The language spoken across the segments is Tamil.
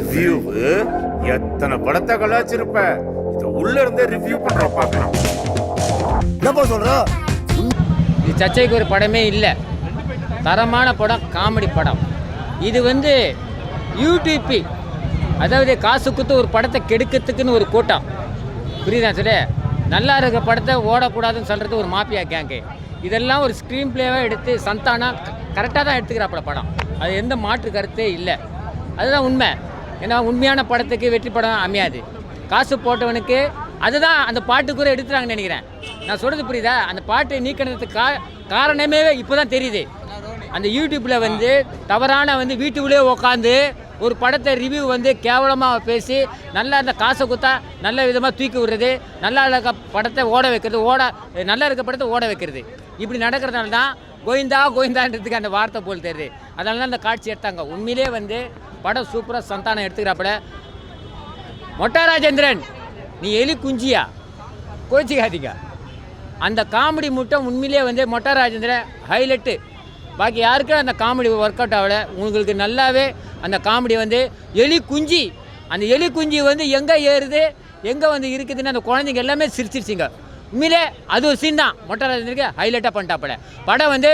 ரிவ்யூ எத்தனை படத்தை கலாச்சிருப்ப இத உள்ள இருந்தே ரிவ்யூ பண்ற பார்க்கலாம். என்னப்பா சொல்ற? இது சர்ச்சைக்கு ஒரு படமே இல்லை. தரமான படம், காமெடி படம். இது யூடியூபி, அதாவது காசு கொடுத்து ஒரு படத்தை கெடுக்கிறதுக்குன்னு ஒரு கூட்டம். புரியுதா சார்? நல்லா இருக்க படத்தை ஓடக்கூடாதுன்னு சொல்கிறது ஒரு மாஃபியா கேங்கு. இதெல்லாம் ஒரு ஸ்க்ரீன் பிளேவாக எடுத்து சந்தானா கரெக்டாக தான் எடுத்துக்கிறாப்பட படம். அது எந்த மாற்று கருத்தே இல்லை. அதுதான் உண்மை. ஏன்னா உண்மையான படத்துக்கு வெற்றி படம் அமையாது. காசு போட்டவனுக்கு அதுதான் அந்த பாட்டு கூட எடுத்துறாங்கன்னு நினைக்கிறேன். நான் சொல்கிறது புரியுதா? அந்த பாட்டை நீக்கினதுக்கு காரணமே இப்போ தான் தெரியுது. அந்த யூடியூப்பில் தவறான வீட்டுக்குள்ளே உட்காந்து ஒரு படத்தை ரிவ்யூ கேவலமாக பேசி நல்லா இருந்த காசை கொடுத்தா நல்ல விதமாக தூக்கி விடுறது, நல்லா இருக்க படத்தை ஓட வைக்கிறது, நல்லா இருக்க படத்தை ஓட வைக்கிறது. இப்படி நடக்கிறதுனால தான் கோவிந்தான்றதுக்கு அந்த வார்த்தை போல் தெரியுது. அதனால தான் அந்த காட்சி எடுத்தாங்க. உண்மையிலே படம் சூப்பராக சந்தானம் எடுத்துக்கிறாப்புல. மொட்டை ராஜேந்திரன், நீ எலி குஞ்சியா கோச்சிக்காதீங்க. அந்த காமெடி முட்டம் உண்மையிலே மொட்டை ராஜேந்திரன் ஹைலைட்டு. பாக்கி யாருக்கும் அந்த காமெடி ஒர்க் அவுட் ஆகலை. உங்களுக்கு நல்லாவே அந்த காமெடி எலி குஞ்சு, அந்த எலி குஞ்சு எங்கே ஏறுது, எங்கே இருக்குதுன்னு அந்த குழந்தைங்க எல்லாமே சிரிச்சிருச்சிங்க. உண்மையிலே அது ஒரு சீன் தான் மொட்டை ராஜேந்திரனுக்கு ஹைலைட்டாக பண்ணிட்டாப்பட. படம்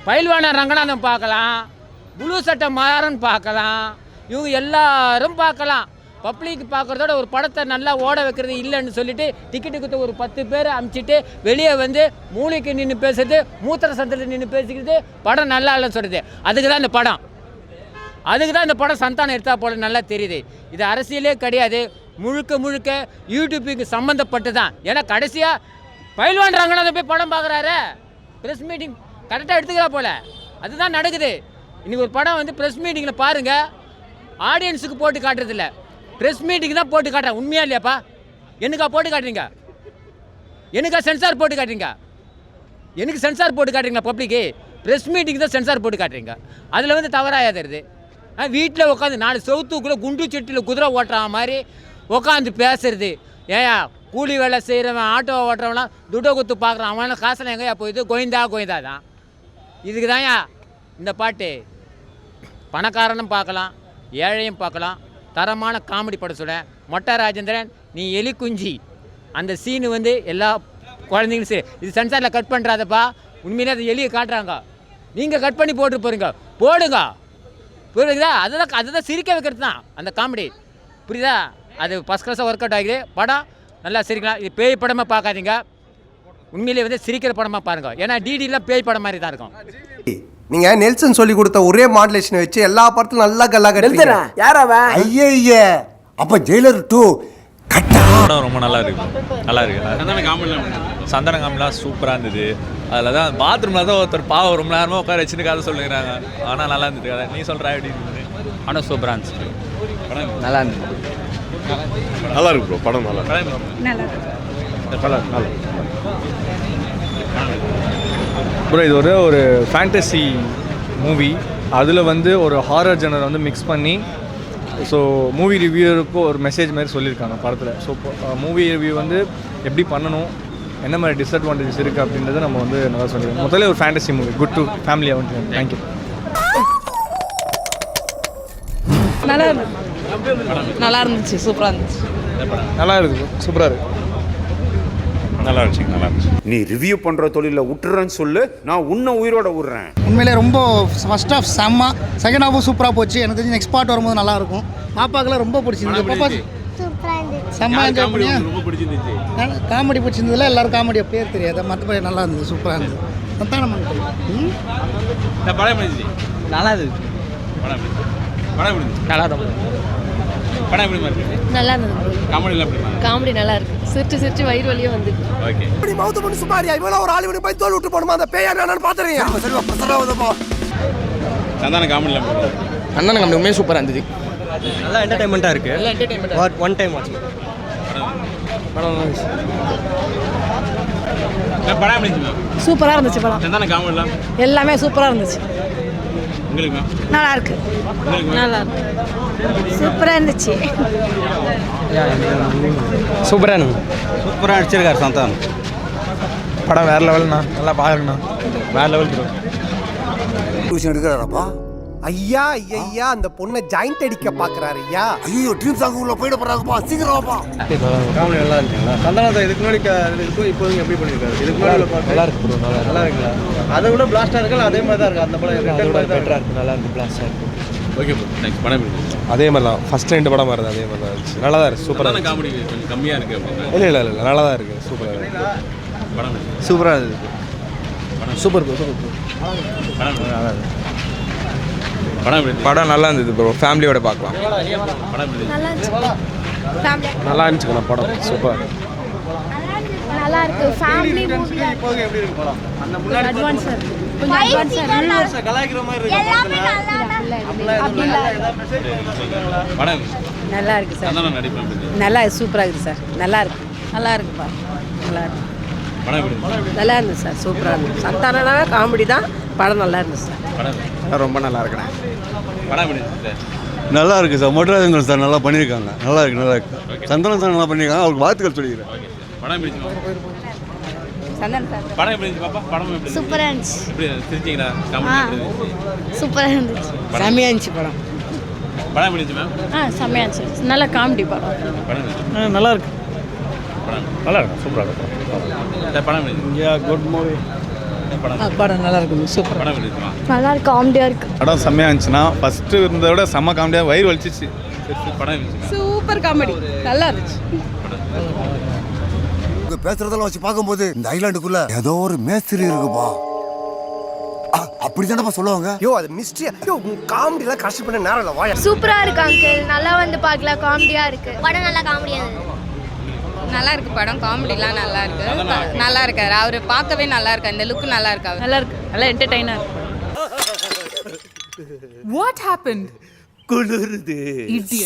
பயில்வான ரங்கநாதன் பார்க்கலாம், புளூ சட்டை மாறன் பார்க்கலாம், இவங்க எல்லாரும் பார்க்கலாம். பப்ளிக் பார்க்குறதோட ஒரு படத்தை நல்லா ஓட வைக்கிறது இல்லைன்னு சொல்லிட்டு டிக்கெட்டு கொடுத்து ஒரு 10 பேர் அனுப்பிச்சிட்டு வெளியே மூளைக்கு நின்று பேசுறது, மூத்திர சந்தில் நின்று பேசிக்கிறது, படம் நல்லா இல்லைன்னு சொல்கிறது. அதுக்கு தான் இந்த படம், சந்தானம் எடுத்தா போல நல்லா தெரியுது. இது அரசியலே கிடையாது, முழுக்க யூடியூப்புக்கு சம்மந்தப்பட்டு தான். ஏன்னா கடைசியாக பயில்வான் ரங்கநாதன் போய் படம் பார்க்குறாரு, ப்ரெஸ் மீட்டிங் கரெக்டாக எடுத்துக்கிறா போல. அதுதான் நடக்குது. இன்றைக்கி ஒரு படம் ப்ரெஸ் மீட்டிங்கில் பாருங்கள், ஆடியன்ஸுக்கு போட்டு காட்டுறதில்ல, ப்ரெஸ் மீட்டிங் தான் போட்டு காட்டுறேன். உண்மையா இல்லையாப்பா? எனக்கா போட்டு காட்டுறீங்க? எனக்கா சென்சார் போட்டு காட்டுறீங்க? எனக்கு சென்சார் போட்டு காட்டுறீங்களா? பப்ளிக்கு ப்ரெஸ் மீட்டிங் தான் சென்சார் போட்டு காட்டுறீங்க. அதில் தவறாயாதருது. வீட்டில் உட்காந்து 4 செவத்துக்குள்ளே குண்டு செட்டியில் குதிரை ஓட்டுற மாதிரி உட்காந்து பேசுறது. ஏயா கூலி வேலை செய்கிறவன், ஆட்டோ ஓட்டுறவனா துட்டை குத்து பார்க்குறான், அவனால காசில் எங்கேயா போயிது? கோவிந்தா தான். இதுக்கு தான்யா இந்த பாட்டு. பணக்காரனும் பார்க்கலாம், ஏழையும் பார்க்கலாம். தரமான காமெடி படம் சொல்கிறேன். மொட்டை ராஜேந்திரன், நீ எலி குஞ்சி. அந்த சீனு எல்லா குழந்தைங்களும் சரி, இது சென்சாரில் கட் பண்ணுறாதப்பா. உண்மையிலே அது எலியை காட்டுறாங்க, நீங்கள் கட் பண்ணி போடுங்க, புரியுதுங்களா? அதுதான் சிரிக்க வைக்கிறது தான் அந்த காமெடி. புரியுதா? அது ஃபஸ்ட் கிளாஸாக ஒர்க் அவுட் ஆகிது. படம் நல்லா சிரிக்கலாம். இது பேய் படமாக பார்க்காதீங்க, உண்மையிலே சிரிக்கிற படமாக பாருங்கள். ஏன்னா டிடிலாம் பேய் படம் மாதிரி தான் இருக்கும். நீங்க நெல்சன் சொல்லி கொடுத்த ஒரே மாடுலேஷன் வச்சு எல்லா படத்தும் நல்லா கல்லா கட்டுறீங்க. யார் அவன்? ஐயே, அப்ப ஜெயிலர் 2 கட்டா ரொம்ப நல்லா இருக்கு. சந்தான காமெடிலாம் சூப்பராக இருந்தது. அதில் தான் பாத்ரூமில் தான் ஒருத்தர் பாவம் ரொம்ப நேரமாக உட்கார வச்சுன்னு கதை சொல்லுங்கிறாங்க. ஆனால் நல்லா இருந்தது கதை. நீ சொல்கிற எப்படி இருந்தது? ஆனால் சூப்பராக இருந்துச்சு. நல்லா இருந்தது. நல்லா இருக்கு ப்ரோ, படம் நல்லா ப்ரோ. இது ஒரு ஃபேண்டசி மூவி. அதில் ஒரு ஹாரர் ஜெனர் மிக்ஸ் பண்ணி, ஸோ மூவி ரிவ்யூருக்கு ஒரு மெசேஜ் மாதிரி சொல்லியிருக்காங்க படத்தில். ஸோ மூவி ரிவ்யூ எப்படி பண்ணணும், என்ன மாதிரி டிஸ்அட்வான்டேஜஸ் இருக்குது அப்படின்றத நம்ம நல்லா சொல்லியிருக்கோம். முதல்ல ஒரு ஃபேண்டசி மூவி, குட் டு ஃபேமிலியாக தேங்க்யூ. நல்லா இருந்துச்சு, சூப்பராக இருந்துச்சு. நல்லா இருக்குது, சூப்பராக இருக்குது. நல்லா இருந்துச்சு. நீ ரிவ்யூ பண்ணுற தொழிலில் விட்டுறேன்னு சொல்லு, நான் உன்னை உயிரோட விடுறேன். உண்மையிலே ரொம்ப ஃபர்ஸ்ட் ஹாஃப் செம்ம, செகண்ட் ஹாஃபும் சூப்பராக போச்சு. எனக்கு தெரிஞ்சு நெக்ஸ்ட் பார்ட் வரும்போது நல்லாயிருக்கும். பாப்பாக்கெல்லாம் ரொம்ப பிடிச்சிருந்தது. பாப்பா செம்ம என்ஜாய் பண்ணியா? காமெடி பிடிச்சிருந்ததில்ல, எல்லோரும் காமெடியாக பேர் தெரியாது, மற்றபடி நல்லா இருந்தது, சூப்பராக இருந்தது. சந்தானம் நல்லா இருந்தது. நல்லா இருந்தது. காமெடி நல்லா இருக்கு. சிரிச்சு வயிறு வலியே வந்து. ஓகே. இப்படி மவுத் பண்ணி சுமாரியா இவ்வளோ ஒரு ஆளு போய் தோல் விட்டு போடுமா? அந்த பேயா என்னன்னு பார்த்துறீங்க. சந்தான காமெடிலாம் அண்ணன் காமெடி உண்மையாக சூப்பராக இருந்தது. நல்லா என்டர்டைன்மெண்ட்டாக இருக்குது. ஒன் டைம் வாட்ச் சூப்பராக இருந்துச்சு படம். சந்தான காமெடிலாம் எல்லாமே சூப்பராக இருந்துச்சு. உங்களுக்கு நல்லா இருக்கு. நல்லா இருக்கு. சூப்பராக இருந்துச்சு. சூப்பராக அடிச்சிருக்காரு சந்தானம். படம் வேறு லெவல்ண்ணா, நல்லா பாருங்கண்ணா, வேறு லெவல் ப்ரோ. டியூஷன் எடுக்கிறாராப்பா? ஐயா ஐயா அந்த பொண்ணை ஜாயிண்ட் அடிக்க பாக்குறாரு ஐயா. ஐயோ ட்ரீம் சாங் உள்ள போயிட போறாங்கப்பா, சீக்கிரம் வாப்பா. காமெடி நல்லா இருக்குங்களா? சந்தானத்தை இதுக்கு முன்னாடி இருக்கும் இப்போ எப்படி பண்ணியிருக்காரு? இதுக்கு முன்னாடி நல்லா இருக்கு ப்ரோ. நல்லா இருக்குங்களா? அதை விட பிளாஸ்டாக இருக்குல்ல, அதே மாதிரி தான் இருக்குது அந்த படம். பெட்டராக இருக்குது, நல்லா இருக்குது, பிளாஸ்டாக இருக்குது. Okay bro, thanks. படம் அதே மாதிரி தான் ஃபஸ்ட் 2 படம் மாதிரி தான், அதே மாதிரி தான் இருந்துச்சு. நல்லா தான் இருக்குது, சூப்பராக. காமெடி கொஞ்சம் கம்மியாக இருக்குது அப்படின்னா இல்லை நல்லா தான் இருக்குது, சூப்பராக இருக்குது. படம் சூப்பராக இருக்குது. Super bro, super bro. படம் நல்லா இருந்தது ப்ரோ, ஃபேமிலியோட பார்க்கலாம். நல்லா இருந்துச்சு நல்லா இருந்துச்சுக்கண்ணா படம், சூப்பர். நல்லா இருக்கு ஃபேமிலி மூவி. எப்படி இருக்கு படம்? அந்த கொஞ்சம் அட்வான்ஸா கலாய்க்கிற மாதிரி இருக்கு. படம் நல்லா இருக்கு சார். சந்தானம் நடிப்பேன். நல்லா சூப்பரா இருக்கு சார். நல்லா இருக்கு பாரு. நல்லா இருக்கு. நல்லா இருந்துச்சு சார், சூப்பரா இருந்துச்சு. சந்தானனாவே காமெடி தான், படம் நல்லா இருந்துச்சு சார். ரொம்ப நல்லா இருக்குண்ணே. படம் நல்லா இருக்கு சார், மொட்டராஜன் சார் நல்லா பண்ணியிருக்காங்க. நல்லா இருக்கு. சந்தனம் சார் நல்லா பண்ணியிருக்காங்க, அவருக்கு வாழ்த்துக்கள் சொல்லிக்கிறேன். படம் சந்தானம் சார் படம் எப்படி இருந்துச்சு பாப்பா? படம் எப்படி இருந்துச்சு? சூப்பரா இருந்துச்சு. எப்படி சிரிச்சீங்களா? காமெடி எப்படி இருந்துச்சு? சூப்பரா இருந்துச்சு. செமையா இருந்துச்சு படம். படம் எப்படி இருந்துச்சு மேம்? செமையா இருந்துச்சு. நல்ல காமெடி படம். படம் நல்லா இருக்கு. நல்லா இருக்கும், சூப்பராக இருக்கும். படம் எப்படி இருந்துச்சு? Good movie. படம் நல்லா இருக்கு, சூப்பர். படம் எப்படி இருக்குமா? நல்லா இருக்கு, காமெடியா இருக்கு. படம் செம்மையாக இருந்துச்சுன்னா ஃபஸ்ட்டு இருந்ததை விட செம்ம காமெடியாக வயிறு வலிச்சிச்சு. படம் இருந்துச்சு. சூப்பர் காமெடி, நல்லா இருந்துச்சு. பேசுறதெல்லாம் வச்சு பார்க்கும்போது இந்த ஐலாண்டுக்குள்ள ஏதோ ஒரு மேஸ்திரி இருக்குப்பா. அப்படிதானப்பா சொல்லுவாங்க. யோ அது மிஸ்ட்ரி. யோ காமெடி எல்லாம் கஷ்டம் பண்ண நேரம் இல்லை, வாயா. சூப்பரா இருக்கு அங்கிள், நல்லா வந்து பார்க்கலாம், காமெடியா இருக்கு. படம் நல்லா காமெடியா இருக்கு. நல்லா இருக்கு படம், காமெடிலாம் நல்லா இருக்கு. நல்லா இருக்காரு அவர், பார்க்கவே நல்லா இருக்கு. அந்த லுக் நல்லா இருக்கு. நல்லா இருக்கு, நல்லா என்டர்டெய்னர். What happened? குளிருது.